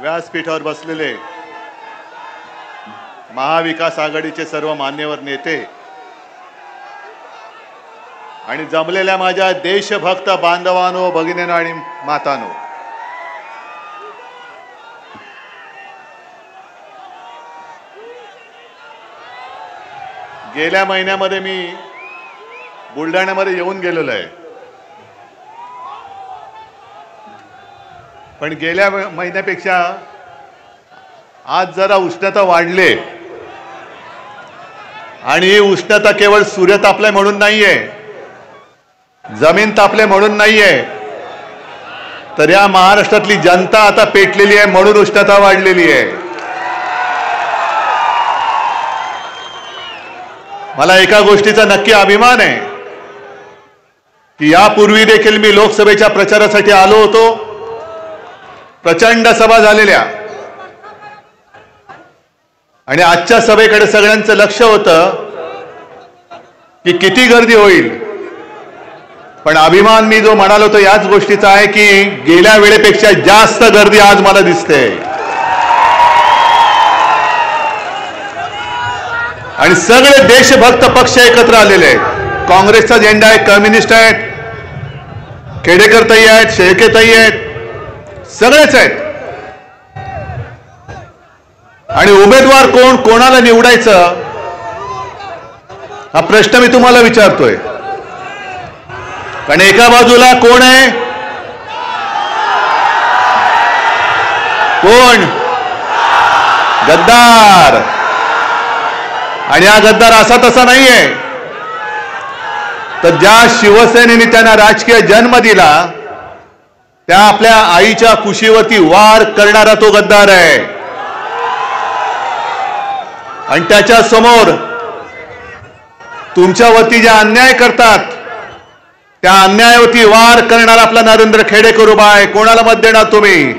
व्यासपीठावर बसलेले महाविकास आघाडीचे सर्व मान्यवर नेते आणि जमलेल्या माझ्या देशभक्त बांधवांनो, भगिनींनो आणि मातांनो, गेल्या महिन्यामध्ये मी बुलढाण्यामध्ये येऊन गेलेलो आहे. पण गेल्या महिन्यापेक्षा आज जरा उष्णता वाढले आणि ही उष्णता केवळ सूर्य तापले म्हणून नाहीये, जमीन तापले म्हणून नाहीये, तर या महाराष्ट्रातली जनता आता पेटलेली आहे म्हणून उष्णता वाढलेली आहे. मला एका गोष्टीचा नक्की अभिमान आहे की यापूर्वी देखील मी लोकसभेच्या प्रचारासाठी आलो होतो. प्रचंड सभा झालेल्या आणि आजच्या सभेकडे सगळ्यांचं लक्ष होतं की किती गर्दी होईल. पण अभिमान मी जो म्हणालो तो याच गोष्टीचा आहे की गेल्या वेळेपेक्षा जास्त गर्दी आज मला दिसते. आणि सगळे देशभक्त पक्ष एकत्र आलेले आहेत. काँग्रेसचा झेंडा आहे, कम्युनिस्ट आहेत, खेडेकर ताई आहेत, शेळके ताई आहेत, सगळेच आहेत. आणि उमेदवार कोण, कोणाला निवडायचं हा प्रश्न मी तुम्हाला विचारतोय. कारण एका बाजूला कोण आहे, कोण गद्दार, आणि हा गद्दार असा तसा नाहीये. तर ज्या शिवसेनेने त्यांना राजकीय जन्म दिला त्या आपल्या आईच्या कुशीवरती वार करणारा तो गद्दार आहे. आणि त्याच्या समोर तुमच्यावरती जे अन्याय करतात त्या अन्यायावरती वार करणारा आपला नरेंद्र खेडेकर उभा आहे. कोणाला मत देणार तुम्ही?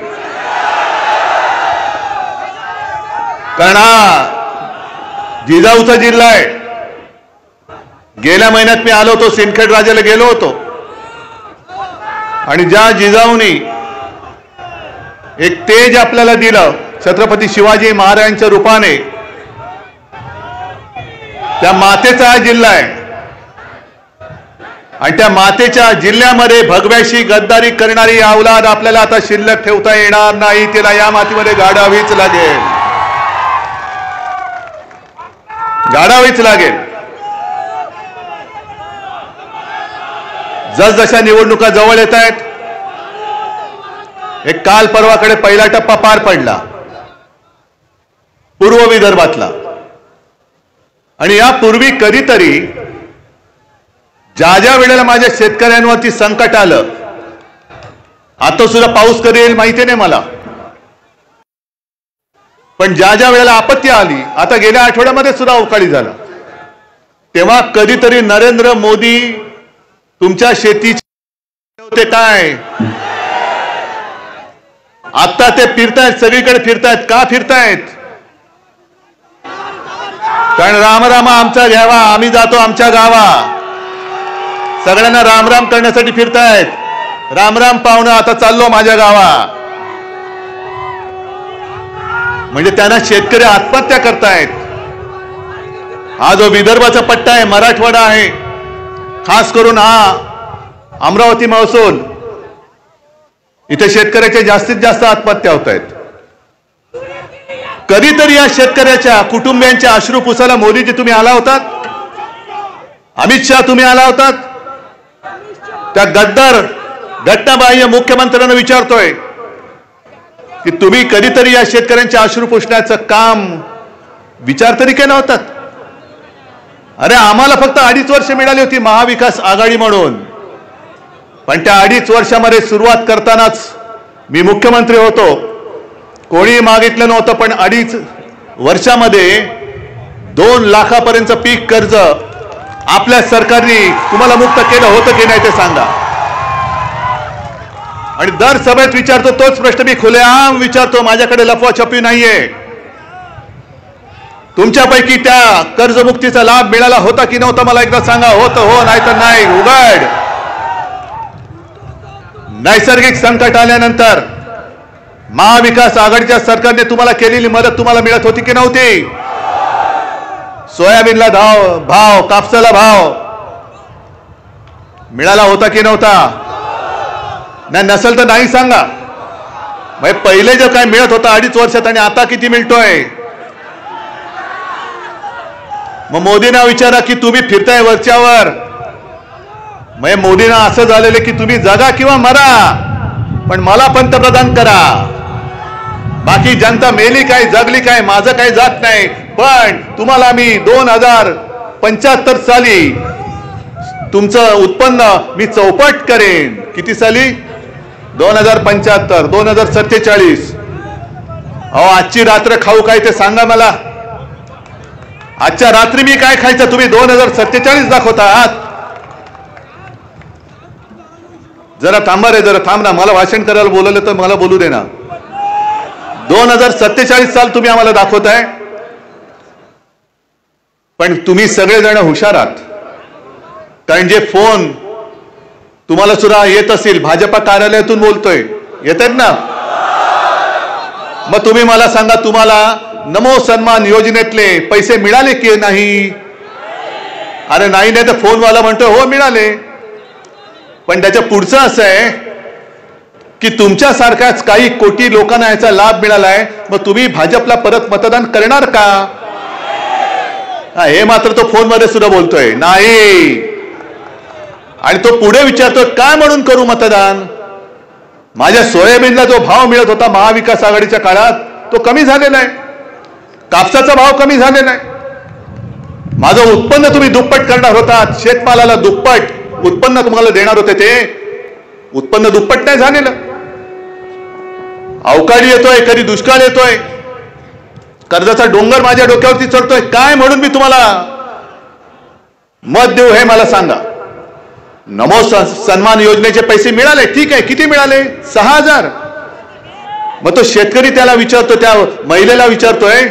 कारण हा जिजाऊचा जिल्हा आहे. गेल्या महिन्यात मी आलो होतो, सिंदखेड राजाला गेलो होतो आणि ज्या जिजाऊनी एक तेज आपल्याला दिलं छत्रपती शिवाजी महाराजांच्या रूपाने, त्या मातेचा हा जिल्हा आहे. आणि त्या मातेच्या जिल्ह्यामध्ये भगव्याशी गद्दारी करणारी अवलाद आपल्याला आता शिल्लक ठेवता येणार नाही. तिला या मातीमध्ये गाडावीच लागेल, गाडावीच लागेल. जसजशा निवडणुका जवळ येत आहेत, एक काल परवाकडे पहिला टप्पा पार पडला पूर्व विदर्भातला. आणि यापूर्वी कधीतरी ज्या ज्या वेळेला माझ्या शेतकऱ्यांवरती संकट आलं, आता सुद्धा पाऊस कधी येईल माहिती नाही मला, पण ज्या ज्या वेळेला आपत्ती आली, आता गेल्या आठवड्यामध्ये सुद्धा अवकाळी झाला, तेव्हा कधीतरी नरेंद्र मोदी तुमच्या शेतीचे होते काय? आता ते फिरतायत, सगळीकडे फिरतायत. का फिरतायत? कारण रामरामा आमचा घ्यावा, आम्ही जातो आमच्या गावा. सगळ्यांना रामराम करण्यासाठी फिरतायत. रामराम पाहुणं, आता चाललो माझ्या गावा. म्हणजे त्यांना शेतकरी आत्महत्या करतायत. हा जो विदर्भाचा पट्टा आहे, मराठवाडा आहे, खास करून हा अमरावती महसूल, इथे शेतकऱ्याच्या जास्तीत जास्त आत्महत्या होत आहेत. कधीतरी या शेतकऱ्याच्या कुटुंबियांच्या अश्रू पुसायला मोदीजी तुम्ही आला होतात? अमित शहा तुम्ही आला होतात? त्या गद्दार घटनाबाह्य मुख्यमंत्र्यांना विचारतोय की तुम्ही कधीतरी या शेतकऱ्यांच्या अश्रू पुसण्याचं काम विचार तरी केला होतात? अरे आम्हाला फक्त 2.5 वर्ष मिळाली होती महाविकास आघाडी म्हणून, पण त्या 2.5 वर्षामध्ये सुरुवात करतानाच मी मुख्यमंत्री होतो, कोणी मागितलं नव्हतं. पण 2.5 वर्षामध्ये 2 लाखापर्यंत पीक कर्ज आपल्या सरकारने तुम्हाला मुक्त केलं होतं की नाही ते सांगा. आणि दर सभेत विचारतो तोच प्रश्न मी खुलेआम विचारतो, माझ्याकडे लफवाछपी नाहीये. तुमच्यापैकी त्या कर्जमुक्तीचा लाभ मिळाला होता की नव्हता मला एकदा सांगा. होतं हो, नाही तर नाही. उघड. नैसर्गिक संकट आल्यानंतर महाविकास आघाडीच्या सरकारने तुम्हाला केलेली मदत तुम्हाला मिळत होती की नव्हती? सोयाबीनला भाव, कापसाला भाव मिळाला होता की नव्हता? नाही नसेल तर नाही सांगा. म्हणजे पहिले जे काय मिळत होता 2.5 वर्षात आणि आता किती मिळतोय? मग मोदींना विचारा की तुम्ही फिरताय वरच्यावर. म्हणजे मोदींना असं झालेलं की तुम्ही जगा किंवा मरा, पण मला पंतप्रधान करा. बाकी जनता मेली काय जगली काय माझं काही जात नाही. पण तुम्हाला मी 2075 साली तुमचं उत्पन्न मी चौपट करेन. किती साली? 2075, 2047. अहो आजची रात्र खाऊ काय ते सांगा मला. आजच्या रात्री मी काय खायचं? तुम्ही 2047 दाखवता आहात. जरा थांबा रे, जरा थांब ना. मला भाषण करायला बोलवलं तर मला बोलू दे ना. 2047 साल तुम्ही आम्हाला दाखवताय. पण तुम्ही सगळेजण हुशार आहात. कारण जे फोन तुम्हाला सुद्धा येत असेल, भाजपा कार्यालयातून बोलतोय, येत आहेत ना? मग तुम्ही मला सांगा, तुम्हाला नमो सन्मान योजनेतले पैसे मिळाले की नाही? अरे नाही तर फोनवाला म्हणतोय हो मिळाले. पण त्याच्या पुढचं असं आहे की तुमच्यासारख्याच काही कोटी लोकांना याचा लाभ मिळालाय. मग तुम्ही भाजपला परत मतदान करणार का? हे मात्र तो फोनमध्ये सुद्धा बोलतोय नाही. आणि तो पुढे विचारतोय काय म्हणून करू मतदान? माझ्या सोयाबीनला जो भाव मिळत होता महाविकास आघाडीच्या काळात तो कमी झालेला आहे. कापसाचा भाव कमी झालेला आहे. माझं उत्पन्न तुम्ही दुप्पट करणार होतात. शेतमालाला दुप्पट उत्पन्न तुम्हाला देणार होते, ते उत्पन्न दुप्पट नाही झालेलं. अवकाळी येतोय, कधी दुष्काळ येतोय, कर्जाचा डोंगर माझ्या डोक्यावरती चढतोय. काय म्हणून मी तुम्हाला मत देऊ हे मला सांगा. नमो सन्मान योजनेचे पैसे मिळाले, ठीक आहे. किती मिळाले? 6,000. मग तो शेतकरी त्याला विचारतो, त्या महिलेला विचारतोय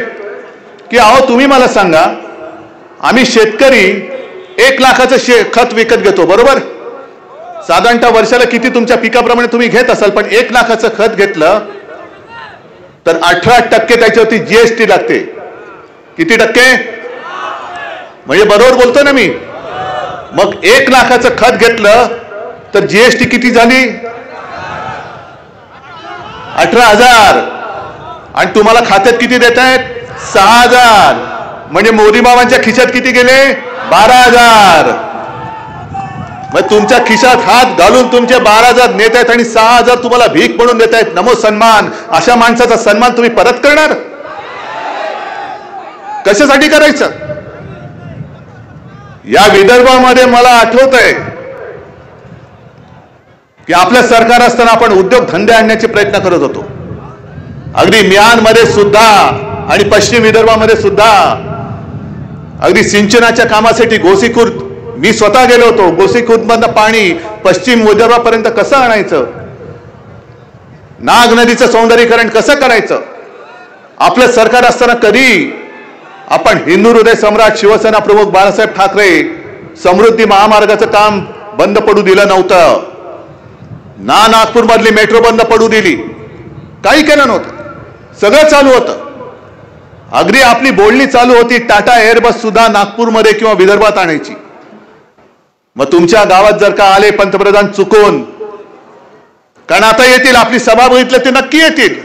की अहो तुम्ही मला सांगा, आम्ही शेतकरी 1 लाखाचं खत विकत घेतो, बरोबर? साधारणतः वर्षाला किती तुमच्या पिकाप्रमाणे तुम्ही घेत असाल, पण 1 लाखाचं खत घेतलं तर 18% त्याच्यावरती जीएसटी लागते. किती टक्के? म्हणजे बरोबर बोलतो ना मी? मग 1 लाखाचं खत घेतलं तर जीएसटी किती झाली? 18,000. आणि तुम्हाला खात्यात किती देत आहेत? 6,000. म्हणजे मोदी बाबांच्या खिशात किती गेले? 12,000. मग तुमच्या खिशात हात घालून तुमचे 12,000 नेत आहेत आणि 6,000 तुम्हाला भीक म्हणून देत आहेत. नमो सन्मान. अशा माणसाचा सन्मान तुम्ही परत करणार? कशासाठी करायचं? या विदर्भामध्ये मला आठवतंय की आपलं सरकार असताना आपण उद्योगधंदे आणण्याचे प्रयत्न करत होतो. अगदी म्यानमध्ये सुद्धा आणि पश्चिम विदर्भामध्ये सुद्धा अगदी सिंचनाच्या कामासाठी गोसीखुर्द, मी स्वतः गेलो होतो. गोसीखुर्दमधनं पाणी पश्चिम विदर्भापर्यंत कसं आणायचं, नाग नदीचं सौंदर्यीकरण कसं करायचं. आपलं सरकार असताना कधी आपण हिंदू हृदय सम्राट शिवसेना प्रमुख बाळासाहेब ठाकरे समृद्धी महामार्गाचं काम बंद पडू दिलं नव्हतं. ना नागपूर मधली मेट्रो बंद पडू दिली, काही केलं नव्हतं. सगळं चालू होतं. अगदी आपली बोलणी चालू होती टाटा एअरबस सुद्धा नागपूरमध्ये किंवा विदर्भात आणायची. मग तुमच्या गावात जर का आले पंतप्रधान चुकून, कारण आता येतील, आपली सभा बघितलं ते नक्की येतील,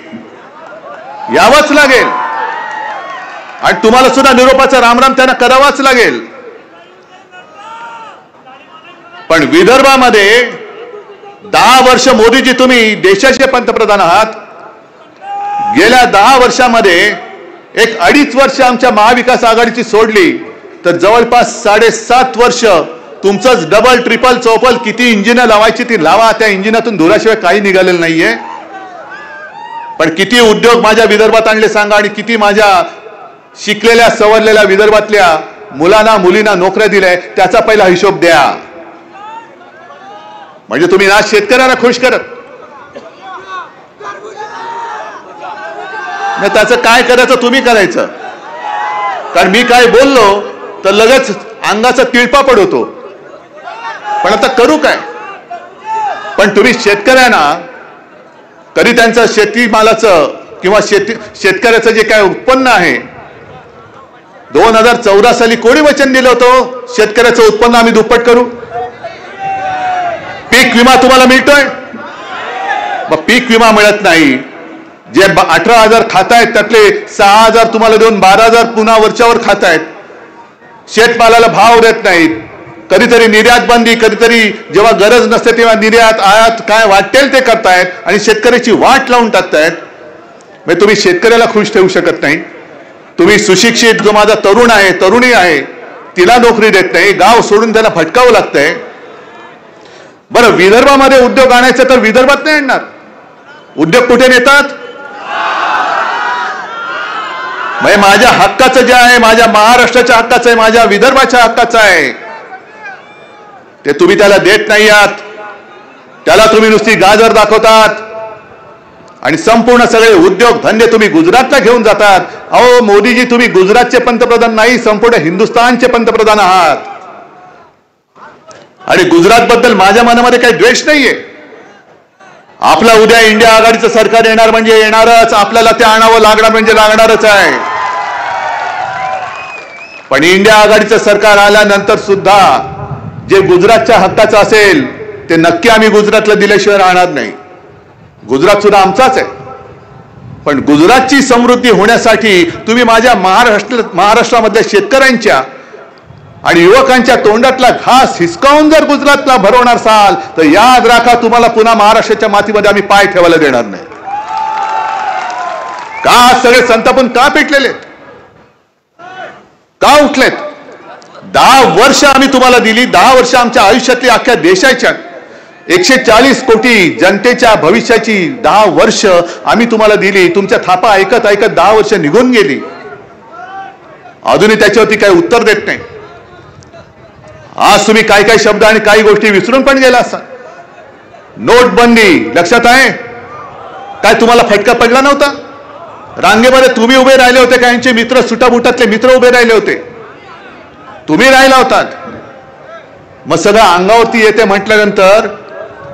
यावंच लागेल. आणि तुम्हाला सुद्धा निरोपाचा रामराम त्यांना करावाच लागेल. पण विदर्भामध्ये 10 वर्ष मोदीजी तुम्ही देशाचे पंतप्रधान आहात. गेल्या 10 वर्षामध्ये 1-2.5 वर्ष आमच्या महाविकास आघाडीची सोडली तर जवळपास 7.5 वर्ष तुमचंच डबल ट्रिपल चौपल किती इंजिन लावायची ती लावा. त्या इंजिनातून धुराशिवाय काही निघालेलं नाहीये. पण किती उद्योग माझ्या विदर्भात आणले सांगा, आणि किती माझ्या शिकलेल्या सवरलेल्या विदर्भातल्या मुलांना मुलींना नोकऱ्या दिल्या त्याचा पहिला हिशोब द्या. म्हणजे तुम्ही ना शेतकऱ्याला खुश करत नाही, त्याचं काय करायचं तुम्ही करायचं. कारण मी काय बोललो तर लगेच अंगाचा तिळपा पडतो. पण आता करू काय? पण तुम्ही शेतकऱ्यांना कधी त्यांचं शेतीमालाचं किंवा शेतकऱ्याचं जे काय उत्पन्न आहे 2014 साली कोणी वचन दिलं होतं शेतकऱ्याचं उत्पन्न आम्ही दुप्पट करू? पीक विमा तुम्हाला मिळतोय? मग पीक विमा मिळत नाही. जे 18,000 खातायत त्यातले 6,000 तुम्हाला देऊन 12,000 पुन्हा वरच्यावर खातायत. शेतमालाला भाव देत नाहीत. कधीतरी निर्यात बंदी, कधीतरी जेव्हा गरज नसते तेव्हा निर्यात आयात काय वाटेल ते करतायत आणि शेतकऱ्याची वाट लावून टाकतायत. म्हणजे तुम्ही शेतकऱ्याला खुश ठेवू शकत नाही. तुम्ही सुशिक्षित जो माझा तरुण आहे तरुणी आहे तिला नोकरी देत नाही, गाव सोडून त्याला भटकावं लागतंय. बरं, विदर्भामध्ये उद्योग आणायचं तर विदर्भात नाही आणणार. उद्योग कुठे नेतात? म्हणजे माझ्या हक्काचं जे आहे, माझ्या महाराष्ट्राच्या हक्काचं आहे, माझ्या विदर्भाच्या हक्काचं आहे, ते तुम्ही त्याला देत नाही आहात. त्याला तुम्ही नुसती गाजर दाखवतात आणि संपूर्ण सगळे उद्योग धंदे तुम्ही गुजरातला घेऊन जातात. अहो मोदीजी, तुम्ही गुजरातचे पंतप्रधान नाही, संपूर्ण हिंदुस्थानचे पंतप्रधान आहात. आणि गुजरात बद्दल माझ्या मनामध्ये काही द्वेष नाहीये. आपला उद्या इंडिया आघाडीचं सरकार येणार म्हणजे येणारच, आपल्याला ते आणावं लागणार म्हणजे लागणारच आहे. पण इंडिया आघाडीचं सरकार आल्यानंतर सुद्धा जे गुजरातच्या हक्काचं असेल ते नक्की आम्ही गुजरातला दिल्याशिवाय राहणार नाही. गुजरात सुद्धा आमचाच आहे. पण गुजरातची समृद्धी होण्यासाठी तुम्ही माझ्या महाराष्ट्रामधल्या शेतकऱ्यांच्या आणि युवकांच्या तोंडातला घास हिसकावून जर गुजरातला भरवणार असाल तर याद राखा, तुम्हाला पुन्हा महाराष्ट्राच्या मातीमध्ये आम्ही पाय ठेवायला देणार नाही. का सगळे संतापून का पेटलेले, का उठलेत? 10 वर्ष आम्ही तुम्हाला दिली. 10 वर्ष आमच्या आयुष्यातली, अख्ख्या देशाच्या 140 कोटी जनतेच्या भविष्याची 10 वर्ष आम्ही तुम्हाला दिली. तुमच्या थापा ऐकत ऐकत 10 वर्ष निघून गेली. अजूनही त्याच्यावरती काही उत्तर देत नाही. आज तुम्ही काही काही शब्द आणि काही गोष्टी विसरून पण गेला असाल. नोटबंदी लक्षात आहे? काय तुम्हाला फटका पडला नव्हता? रांगेमध्ये तुम्ही उभे राहिले होते का? यांचे मित्र, सुटाबुटातले मित्र उभे राहिले होते, तुम्ही राहिला होतात. मग सगळं अंगावरती येते म्हटल्यानंतर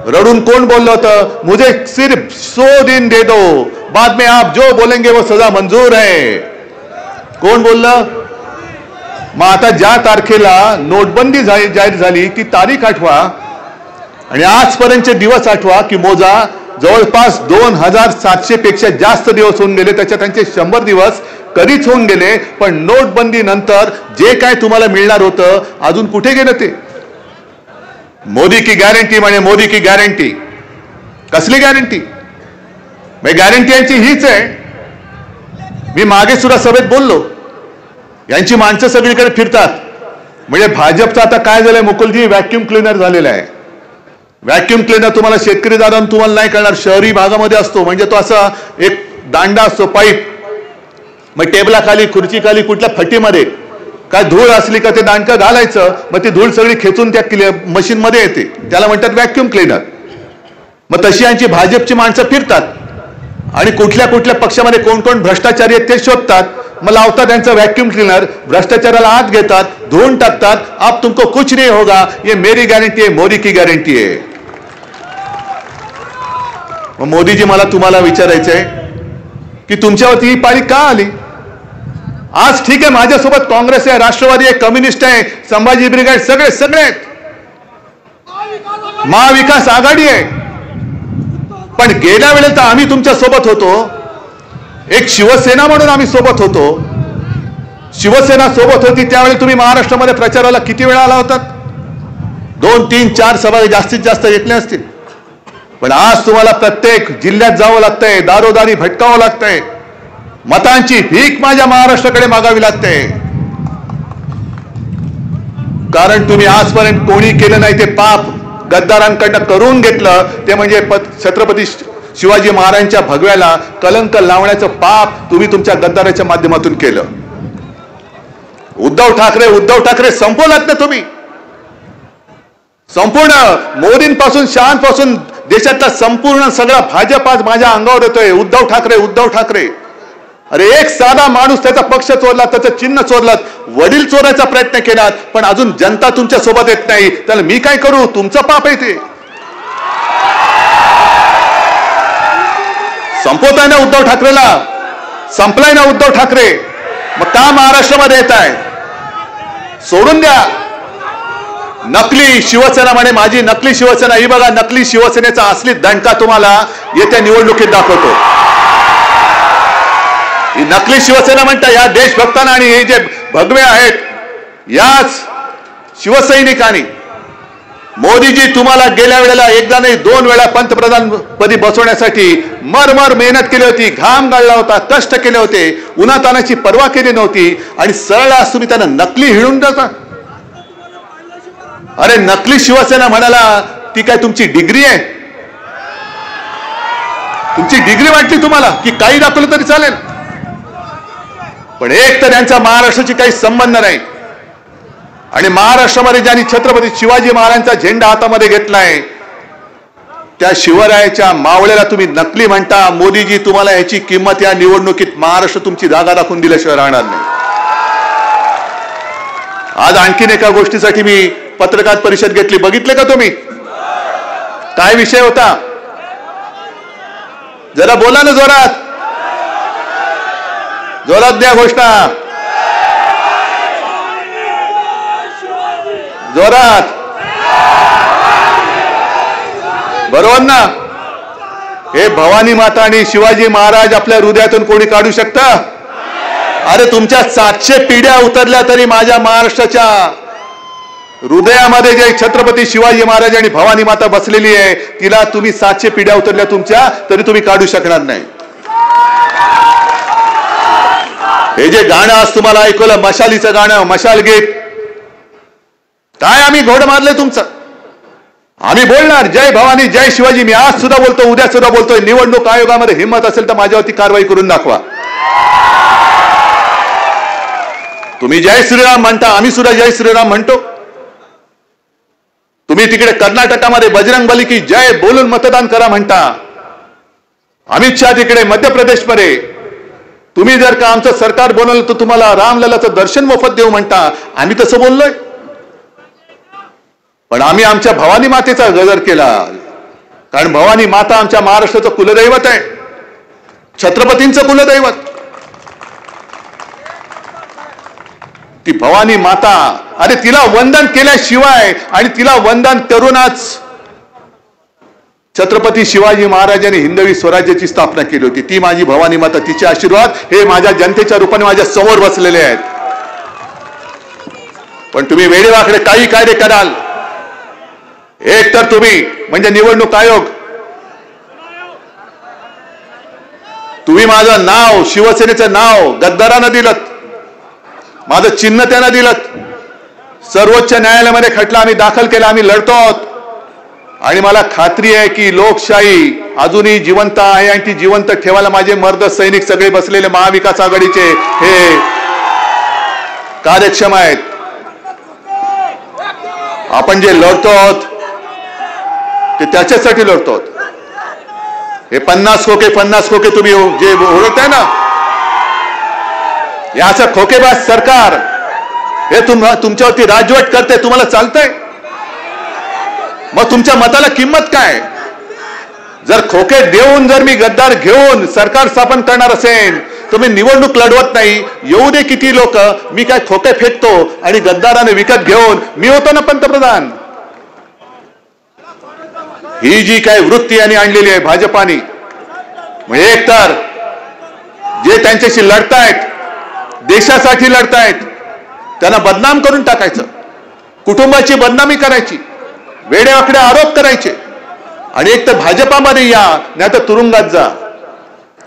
रडून कोण बोललं होतं? मुझे सिर्फ 100 दिन दे दो, बाद में आप जो बोलेंगे वो सजा मंजूर है. कोण बोललं? मग आता ज्या तारखेला नोटबंदी जाहीर झाली ती तारीख आठवा आणि आजपर्यंतचे दिवस आठवा की मोजा. जवळपास 2,700 पेक्षा जास्त दिवस होऊन गेले. त्याच्यात त्यांचे 100 दिवस कधीच होऊन गेले. पण नोटबंदी नंतर जे काय तुम्हाला मिळणार होतं अजून कुठे गेलं ते? मोदी की गॅरंटी म्हणे, मोदी की गॅरंटी. कसली गॅरंटी? गॅरंटी यांची हीच आहे. मी मागे सुद्धा सभेत बोललो, यांची माणसं सगळीकडे फिरतात. म्हणजे भाजपचं आता काय झालंय मुकुलजी, व्हॅक्युम क्लीनर झालेलं आहे. व्हॅक्युम क्लीनर तुम्हाला शेतकरी दादा तुम्हाला नाही कळणार, शहरी भागामध्ये असतो. म्हणजे तो असा एक दांडा असतो, पाईप. मग टेबलाखाली, खुर्चीखाली, कुठल्या फटीमध्ये काय धूळ असली का ते दांडकं घालायचं, मग ती धूळ सगळी खेचून त्या मशीनमध्ये येते. त्याला म्हणतात व्हॅक्युम क्लीनर. मग तशी यांची भाजपची माणसं फिरतात आणि कुठल्या कुठल्या पक्षामध्ये कोण कोण भ्रष्टाचारी आहेत ते शोधतात. मग लावतात त्यांचं व्हॅक्युम क्लीनर, भ्रष्टाचाराला आत घेतात, धुवून टाकतात. अब तुमको कुछ नहीं होगा, ये मेरी गॅरंटी आहे, मोदी की गॅरंटी आहे. मग मोदीजी, मला तुम्हाला विचारायचंय की तुमच्यावरती ही पाळी का आली? आज ठीक आहे, माझ्यासोबत काँग्रेस आहे, राष्ट्रवादी आहे, कम्युनिस्ट आहे, संभाजी ब्रिगेड, सगळे सगळे आहेत, महाविकास आघाडी आहे. पण गेल्या वेळेला तर आम्ही तुमच्या सोबत होतो. एक शिवसेना म्हणून आम्ही सोबत होतो. शिवसेना सोबत होती त्यावेळी तुम्ही महाराष्ट्रामध्ये प्रचाराला किती वेळा आला होतात? 2, 3, 4 सभा जास्तीत जास्त घेतल्या असतील. पण आज तुम्हाला प्रत्येक जिल्ह्यात जावं लागतंय, दारोदारी भटकावं लागतंय, मतांची भीक माझ्या महाराष्ट्राकडे मागावी लागते. कारण तुम्ही आजपर्यंत कोणी केलं नाही ते पाप गद्दारांकडनं करून घेतलं. ते म्हणजे छत्रपती शिवाजी महाराजांच्या भगव्याला कलंक लावण्याचं पाप तुम्ही तुमच्या गद्दाराच्या माध्यमातून केलं. उद्धव ठाकरे संपवलात ना तुम्ही. संपूर्ण मोदींपासून शहांपासून देशातला संपूर्ण सगळा भाजप आज माझ्या अंगावर येतोय. उद्धव ठाकरे. अरे एक साधा माणूस त्याचा पक्ष चोरला, त्याचं चिन्ह चोरलात, वडील चोरायचा प्रयत्न केलात, पण अजून जनता तुमच्या सोबत येत नाही. त्याला मी काय करू? तुमचं पाप आहे ते. संपवताय ना उद्धव ठाकरेला, संपलाय ना उद्धव ठाकरे, मग का महाराष्ट्रामध्ये येत आहे? सोडून द्या. नकली शिवसेना म्हणे माझी नकली शिवसेना, ही बघा नकली शिवसेनेचा असली दणका तुम्हाला येत्या निवडणुकीत दाखवतो. ही नकली शिवसेना म्हणता या देशभक्तांना आणि हे जे भगवे आहेत याच शिवसैनिकांनी मोदीजी तुम्हाला गेल्या वेळेला एकदा नाही 2 वेळा पंतप्रधान पदी बसवण्यासाठी मरमर मेहनत केली होती, घाम गाळला होता, कष्ट केले होते, उन्हातानाची पर्वा केली नव्हती आणि सरळ आज तुम्ही त्यांना नकली हिणून देता. अरे नकली शिवसेना म्हणाला ती काय तुमची डिग्री आहे? तुमची डिग्री वाटली तुम्हाला की काही दाखवलं तरी चालेल? पण एक तर यांचा महाराष्ट्राची काही संबंध नाही आणि महाराष्ट्रामध्ये ज्यांनी छत्रपती शिवाजी महाराजांचा झेंडा हातामध्ये घेतलाय त्या शिवरायाच्या मावळ्याला तुम्ही नकली म्हणता. मोदीजी तुम्हाला याची किंमत या निवडणुकीत महाराष्ट्र तुमची जागा दाखवून दिल्याशिवाय राहणार नाही. आज आणखीन एका गोष्टीसाठी मी पत्रकार परिषद घेतली, बघितले का तुम्ही? काय विषय होता? जरा बोला ना जोरात, जोरात द्या घोषणा, जोरात. बरोबर ना? हे भवानी माता आणि शिवाजी महाराज आपल्या हृदयातून कोणी काढू शकतं? अरे तुमच्या 700 पिढ्या उतरल्या तरी माझ्या महाराष्ट्राच्या हृदयामध्ये जे छत्रपती शिवाजी महाराज आणि भवानी माता बसलेली आहे तिला तुम्ही 700 पिढ्या उतरल्या तुमच्या तरी तुम्ही काढू शकणार नाही. हे जे गाणं आज तुम्हाला ऐकवलं मशालीचं गाणं, मशाल गीत, काय आम्ही घोड मारले तुमचं? आम्ही बोलणार जय भवानी जय शिवाजी. मी आज सुद्धा बोलतो, उद्या सुद्धा बोलतोय. निवडणूक आयोगामध्ये हिंमत असेल तर माझ्यावरती कारवाई करून दाखवा. तुम्ही जय श्रीराम म्हणता, आम्ही सुद्धा जय श्रीराम म्हणतो. तुम्ही तिकडे कर्नाटकामध्ये बजरंग बली की जय बोलून मतदान करा म्हणता. अमित शहा तिकडे मध्य प्रदेशमध्ये तुम्ही जर का आमचं सरकार बनवलं तर तुम्हाला रामललाचं दर्शन मोफत देऊ म्हणता. आम्ही तसं बोललोय, पण आम्ही आमच्या भवानी मातेचा गजर केला, कारण भवानी माता आमच्या महाराष्ट्राचं कुलदैवत आहे, छत्रपतींचं कुलदैवत. ती भवानी माता, अरे तिला वंदन केल्याशिवाय आणि तिला वंदन करूनच छत्रपती शिवाजी महाराजांनी हिंदवी स्वराज्याची स्थापना केली होती. ती माझी भवानी माता, तिचे आशीर्वाद हे माझ्या जनतेच्या रूपाने माझ्या समोर बसलेले आहेत. पण तुम्ही वेडेवाकडे काही कायदे कराल. एक तर तुम्ही म्हणजे निवडणूक आयोग, तुम्ही माझं नाव, शिवसेनेचं नाव गद्दारांना दिलं, माझं चिन्ह त्यांना दिलं. सर्वोच्च न्यायालयामध्ये खटला आम्ही दाखल केला, आम्ही लढतो आहोत आणि मला खात्री आहे की लोकशाही अजूनही जिवंत आहे आणि ती जिवंत ठेवायला माझे मर्द सैनिक सगळे बसलेले महाविकास आघाडीचे हे कार्यक्षम आहेत. आपण जे लढतो आहोत ते त्याच्यासाठी लढतो आहोत. हे 50 खोके तुम्ही जे ओळखताय ना, याचं खोकेबाज सरकार हे तुमच्यावरती राजवट करते, तुम्हाला चालतंय? मग तुमच्या मताला किंमत काय? जर खोके देऊन जर मी गद्दार घेऊन सरकार स्थापन करणार असेल तर मी निवडणूक लढवत नाही. येऊ दे किती लोक, मी काय खोके फेकतो आणि गद्दाराने विकत घेऊन मी होतो ना पंतप्रधान. ही जी काय वृत्ती यांनी आणलेली आहे भाजपाने, एक तर जे त्यांच्याशी लढतायत, देशासाठी लढतायत, त्यांना बदनाम करून टाकायचं, कुटुंबाची बदनामी करायची, वेडेवाकडे आरोप करायचे आणि एक तर भाजपामध्ये या नाही तर तुरुंगात जा.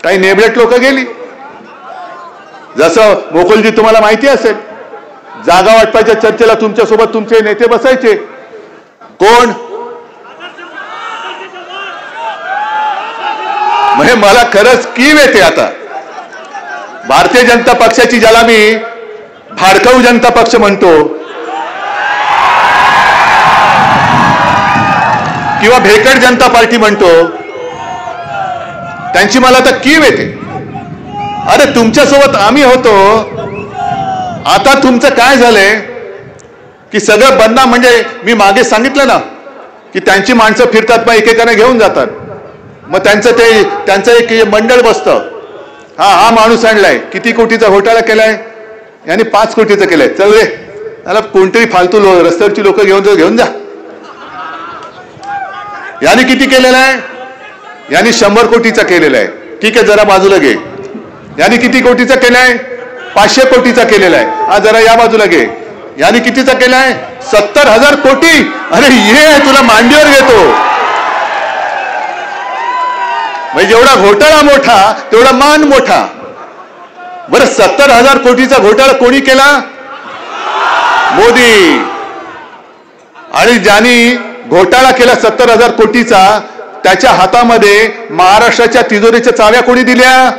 काही नेबलेट लोक गेली. जसं गोकुलजी तुम्हाला माहिती असेल, जागा वाटपाच्या चर्चेला तुमच्यासोबत तुमचे नेते बसायचे. कोण? म्हणजे मला खरंच कीव येते आता. भारतीय जनता पक्षाची, ज्याला मी भाडकाऊ जनता पक्ष म्हणतो किंवा भेकड जनता पार्टी म्हणतो, त्यांची मला आता कीव येते. अरे तुमच्यासोबत आम्ही होतो, आता तुमचं काय झालंय की सगळं बदनाम. म्हणजे मी मागे सांगितलं ना की त्यांची माणसं फिरतात मग एकेकाने घेऊन जातात. मग त्यांचं एक मंडळ बसतं, हा माणूस आणलाय, किती कोटीचा घोटाळा केलाय, याने 5 कोटीचा केलाय, चल रे त्याला कोणतरी फालतू रस्त्यावरची लोक घेऊन जा. याने किती केलेला आहे, याने 100 कोटीचा केलेला आहे, ठीक आहे जरा बाजूला घे. याने किती कोटीचा केलाय, 500 कोटीचा केलेला आहे, हा जरा या बाजूला घे. याने कितीचा केलाय, 70,000 कोटी. अरे ये तुला मांडीवर घेतो. म्हणजे जेवढा घोटाळा मोठा तेवढा मान मोठा. बरं 70,000 कोटीचा घोटाळा कोणी केला, मोदी. आणि ज्यांनी घोटाळा केला 70,000 कोटीचा, त्याच्या हातामध्ये महाराष्ट्राच्या तिजोरीच्या चाव्या कोणी दिल्या,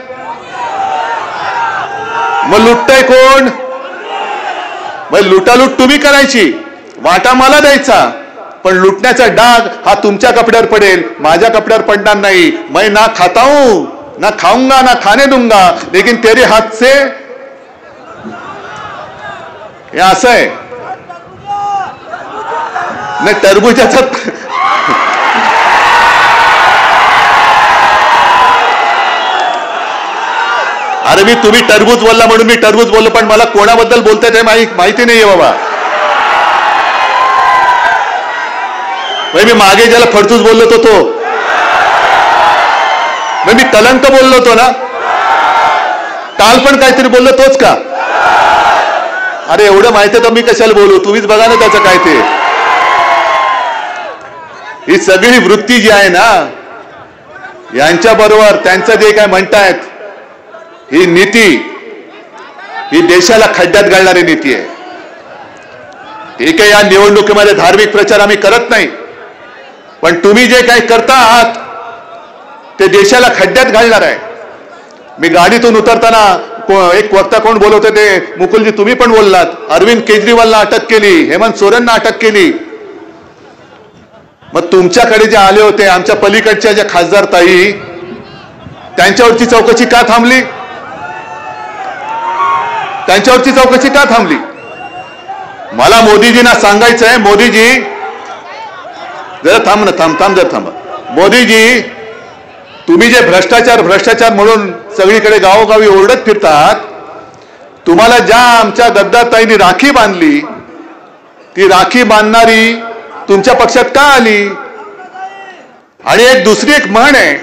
मग लुटतय कोण, मग लुटालूट तुम्ही करायची, वाटा मला द्यायचा, पण लुटण्याचा डाग हा तुमच्या कपड्यावर पडेल, माझ्या कपड्यावर पडणार नाही. मैं ना खाता हूं, ना खाऊंगा, ना खाने दूंगा, लेकिन तेरे हाथ से. हे असं आहे. नाही टरबुजाचा अरे तुम्ही टरबूज बोलला म्हणून मी टरबूज बोललो, पण मला कोणाबद्दल बोलताय ते माहिती नाहीये बाबा. मी मागे ज्याला फडतूस बोललो होतो तो, मी कलंक बोललो होतो ना, काल पण काहीतरी बोललो तोच का. अरे एवढं माहिती तर मी कशाला बोलू, तुम्हीच बघा ना त्याचं काय ते. ही सगळी वृत्ती जी आहे ना, यांच्या बरोबर त्यांचं जे काय म्हणतायत, ही नीती ही देशाला खड्ड्यात घालणारी नीती आहे. ठीक आहे, या निवडणुकीमध्ये धार्मिक प्रचार आम्ही करत नाही, पण तुम्ही जे काही करता आहात ते देशाला खड्ड्यात घालणार आहे. मी गाडीतून उतरताना एक वक्ता कोण बोलवते ते, मुकुलजी तुम्ही पण बोललात, अरविंद केजरीवालला अटक केली, हेमंत सोरेनना अटक केली. मग तुमच्याकडे जे आले होते आमच्या पलीकडच्या ज्या खासदार ताई, त्यांच्यावरची चौकशी का थांबली, त्यांच्यावरची चौकशी का थांबली. मला मोदीजींना सांगायचं आहे, मोदीजी जरा थांबा. मोदीजी तुम्ही जे भ्रष्टाचार म्हणून सगळीकडे गावोगावी ओरडत फिरतात, तुम्हाला ज्या आमच्या गद्दारताईंनी राखी बांधली, ती राखी बांधणारी तुमच्या पक्षात का आली. आणि दुसरी एक म्हण आहे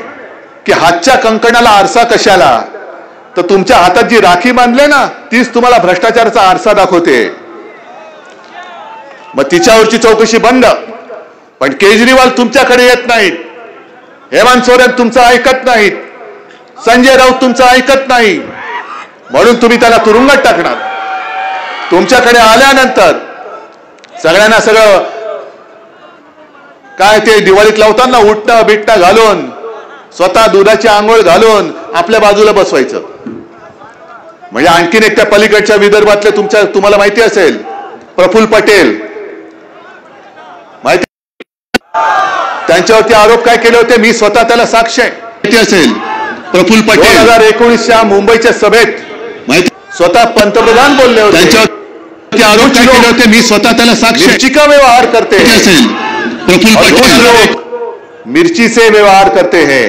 की हातच्या कंकणाला आरसा कशाला, तर तुमच्या हातात जी राखी बांधले ना तीच तुम्हाला भ्रष्टाचाराचा आरसा दाखवते. मग तिच्यावरची चौकशी बंद. पण केजरीवाल तुमच्याकडे येत नाहीत, हेमंत सोरेन तुमचं ऐकत नाहीत, संजय राऊत तुमचं ऐकत नाही, म्हणून तुम्ही त्याला तुरुंगात टाकणार. तुमच्याकडे आल्यानंतर सगळ्यांना सगळं काय ते दिवाळीत लावताना उठणं बिटणं घालून, स्वतः दुधाची आंघोळ घालून आपल्या बाजूला बसवायचं. म्हणजे आणखीन एक त्या पलीकडच्या विदर्भातले तुम्हाला माहिती असेल, प्रफुल्ल पटेल, माहिती, त्यांच्यावरती आरोप काय केले होते, मी स्वतः त्याला साक्ष आहे, माहिती असेल. प्रफुल्ल पटेल 2019च्या मुंबईच्या सभेत माहिती, स्वतः पंतप्रधान बोलले होते, त्यांच्यावरती आरोप काय केले होते, मी स्वतः त्याला साक्ष आहे. मिर्ची का व्यवहार करते असेल प्रफुल्ल पटेल, लोग मिर्ची से व्यवहार करते हैं.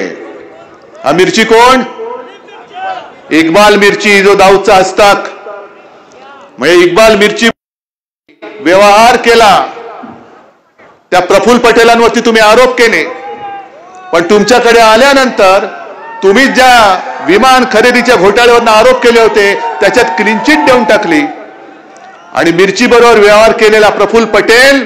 हा मिर्ची कोण, इक्बाल मिर्ची, जो दाऊदचा हस्ताक. म्हणजे इक्बाल मिर्ची व्यवहार केला, त्या प्रफुल्ल पटेलांवरती तुम्ही आरोप केले. पण तुमच्याकडे आल्यानंतर तुम्ही ज्या विमान खरेदीच्या घोटाळ्यावरनं आरोप केले होते त्याच्यात क्लीन चिट देऊन टाकली. आणि मिर्ची बरोबर व्यवहार केलेला प्रफुल्ल पटेल,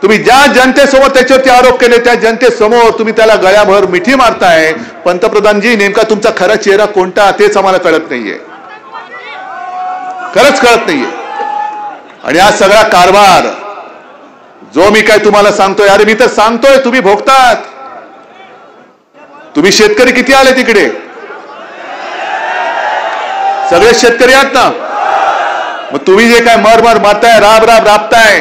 तुम्ही ज्या जनतेसमोर त्याच्यावरती आरोप केले त्या जनतेसमोर तुम्ही त्याला गळ्याभर मिठी मारताय. पंतप्रधानजी, नेमका तुमचा खरा चेहरा कोणता तेच आम्हाला कळत नाहीये, खरंच कळत नाहीये. आणि हा सगळा कारभार जो मी काय तुम्हाला सांगतोय, अरे मी तर सांगतोय, तुम्ही भोगतात. तुम्ही शेतकरी किती आले तिकडे, सगळे शेतकरी आहात ना, मग तुम्ही जे काय मर मारताय, राबताय,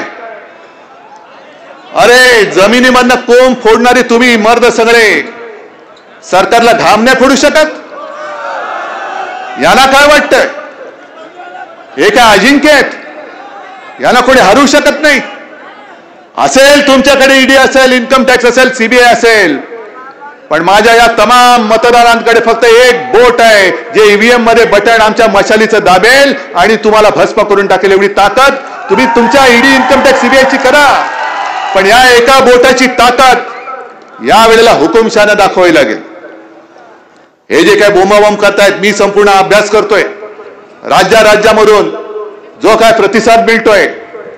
अरे जमिनीमधनं कोंब फोडणारे तुम्ही मर्द सगळे सरकारला घाम नाही फोडू शकत. यांना काय वाटतंय, हे काय अजिंक्य आहेत, यांना कोणी हरू शकत नाही. असेल तुमच्याकडे ईडी असेल, इन्कम टॅक्स असेल, सीबीआय असेल, पण माझ्या या तमाम मतदारांकडे फक्त एक बोट आहे जे ईव्हीएम मध्ये बटन आमच्या मशालीचं दाबेल आणि तुम्हाला भस्म करून टाकेल एवढी ताकद तुम्ही तुमच्या ईडी इन्कम टॅक्स सीबीआयची करा, पण या एका बोटाची ताकद या वेळेला हुकुमशानं दाखवावी लागेल. हे जे काय बोंबाबोंब करतायत, मी संपूर्ण अभ्यास करतोय. राज्यामधून जो काय प्रतिसाद मिळतोय,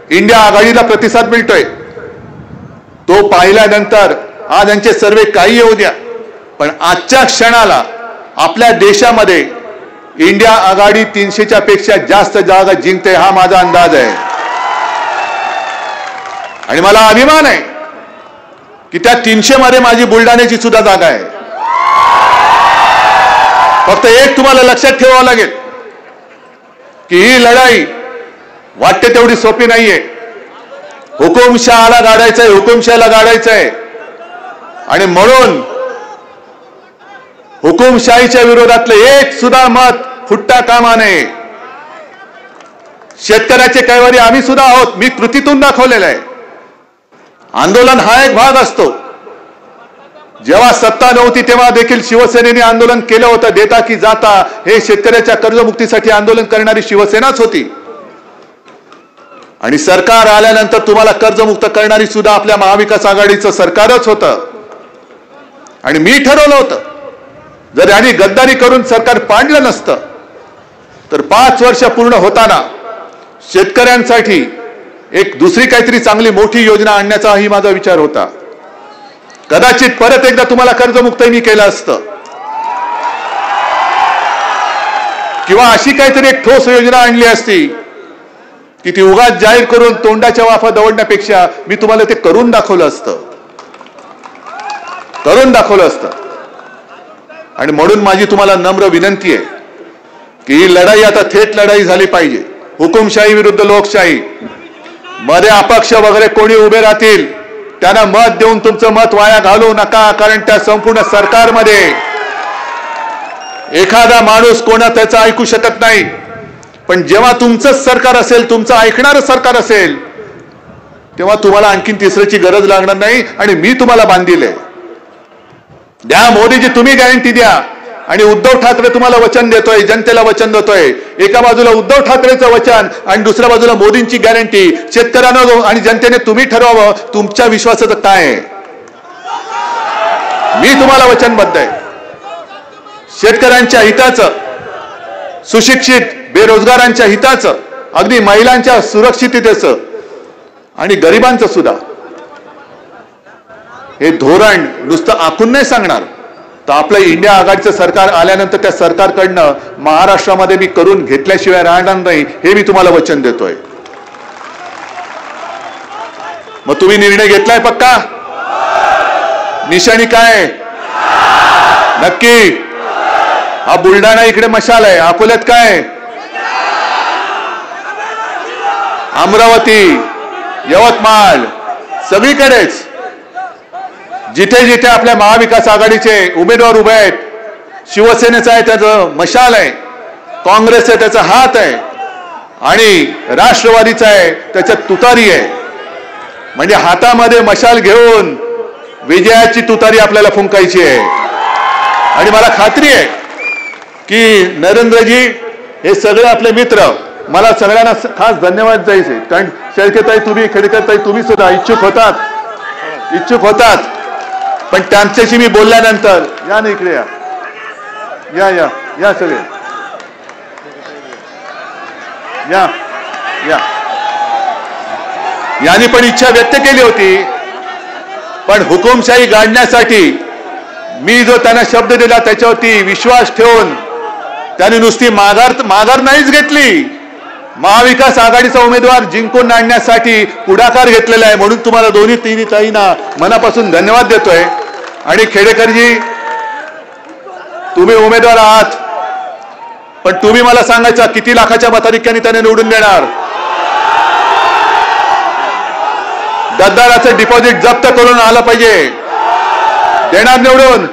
इंडिया आघाडीला प्रतिसाद मिळतोय, तो पाहिल्यानंतर आज यांचे सर्वे काही येऊ द्या, पण आजच्या क्षणाला आपल्या देशामध्ये इंडिया आघाडी 300च्या पेक्षा जास्त जागा जिंकते हा माझा अंदाज आहे. आणि मला अभिमान आहे की त्या 300 मध्ये माझी बुलढाण्याची सुद्धा जागा आहे. फक्त एक तुम्हाला लक्षात ठेवावं लागेल की ही लढाई वाटते तेवढी सोपी नाहीये. हुकुमशहाला गाडायचंय, हुकुमशाला गाडायचंय, आणि म्हणून हुकुमशाहीच्या विरोधातलं एक सुद्धा मत फुटता कामा नये. शेतकऱ्याचे कैवारी आम्ही सुद्धा आहोत, मी कृतीतून दाखवलेलं आहे. आंदोलन हा एक भाग असतो. जेव्हा सत्ता नव्हती तेव्हा देखील शिवसेनेने आंदोलन केलं होतं. देता की जाता हे शेतकऱ्याच्या कर्जमुक्तीसाठी आंदोलन करणारी शिवसेनाच होती, आणि सरकार आल्यानंतर तुम्हाला कर्जमुक्त करणारी सुद्धा आपल्या महाविकास आघाडीचं सरकारच होतं. आणि मी ठरवलं होतं जर यांनी गद्दारी करून सरकार पाडलं नसतं तर 5 वर्ष पूर्ण होताना शेतकऱ्यांसाठी एक दुसरी काहीतरी चांगली मोठी योजना आणण्याचाही माझा विचार होता. कदाचित परत एकदा तुम्हाला कर्जमुक्तही मी केलं असतं, किंवा अशी काहीतरी एक ठोस योजना आणली असती की ती उगाच जाहीर करून तोंडाच्या वाफा दवडण्यापेक्षा मी तुम्हाला ते करून दाखवलं असतं. आणि म्हणून माझी तुम्हाला नम्र विनंती आहे की ही लढाई आता थेट लढाई झाली पाहिजे. हुकुमशाही विरुद्ध लोकशाही मध्ये अपक्ष वगैरे कोणी उभे राहतील त्यांना मत देऊन तुमचं मत वाया घालवू नका, कारण त्या संपूर्ण सरकारमध्ये एखादा माणूस कोणा त्याचं ऐकू शकत नाही. पण जेव्हा तुमचंच सरकार असेल, तुमचं ऐकणारं सरकार असेल, तेव्हा तुम्हाला आणखीन तिसऱ्याची गरज लागणार नाही. आणि मी तुम्हाला बांधील आहे. द्या मोदीजी, तुम्ही गॅरंटी द्या. आणि उद्धव ठाकरे तुम्हाला वचन देतोय, जनतेला वचन देतोय. एका बाजूला उद्धव ठाकरेचं वचन आणि दुसऱ्या बाजूला मोदींची गॅरंटी. शेतकऱ्यांना आणि जनतेने तुम्ही ठरवावं तुमच्या विश्वासाचं काय आहे. मी तुम्हाला वचनबद्ध आहे. शेतकऱ्यांच्या हिताचं, सुशिक्षित बेरोजगारांच्या हिताचं, अगदी महिलांच्या सुरक्षिततेचं आणि गरिबांचं सुद्धा हे धोरण नुसतं आखून नाही सांगणार, तर आपलं इंडिया आघाडीचं सरकार आल्यानंतर त्या सरकारकडनं महाराष्ट्रामध्ये मी करून घेतल्याशिवाय राहणार नाही, हे मी तुम्हाला वचन देतोय. मग तुम्ही निर्णय घेतलाय पक्का? निशाणी काय नक्की? हा बुलढाणा इकडे मशाल आहे, अकोल्यात काय, अमरावती, यवतमाळ, सगळीकडेच जिथे जिथे आपल्या महाविकास आघाडीचे उमेदवार उभे आहेत, शिवसेनेचा आहे त्याचं मशाल आहे, काँग्रेस आहे त्याचा हात आहे, आणि राष्ट्रवादीचा आहे त्याच्यात तुतारी आहे. म्हणजे हातामध्ये मशाल घेऊन विजयाची तुतारी आपल्याला फुंकायची आहे. आणि मला खात्री आहे की नरेंद्रजी हे सगळे आपले मित्र, मला सगळ्यांना खास धन्यवाद द्यायचे, कारण शेळकेताई तुम्ही, खेडेकरताई तुम्ही सुद्धा इच्छुक होतात, पण त्यांच्याशी मी बोलल्यानंतर, या ना इकडे, या सगळे या, यांनी पण इच्छा व्यक्त केली होती. पण हुकुमशाही गाडण्यासाठी मी जो त्यांना शब्द दिला त्याच्यावरती विश्वास ठेवून त्यांनी नुसती माघार नाहीच घेतली, महाविकास आघाडीचा उमेदवार जिंकून आणण्यासाठी पुढाकार घेतलेला आहे. म्हणून तुम्हाला दोन्ही तिन्ही ताईंना मनापासून धन्यवाद देतोय. आणि खेडेकरजी, तुम्ही उमेदवार आहात, पण तुम्ही मला सांगायचं किती लाखाच्या मताधिक्याने त्याने निवडून देणार? गद्दाराचं डिपॉझिट जप्त करून आलं पाहिजे, देणार निवडून.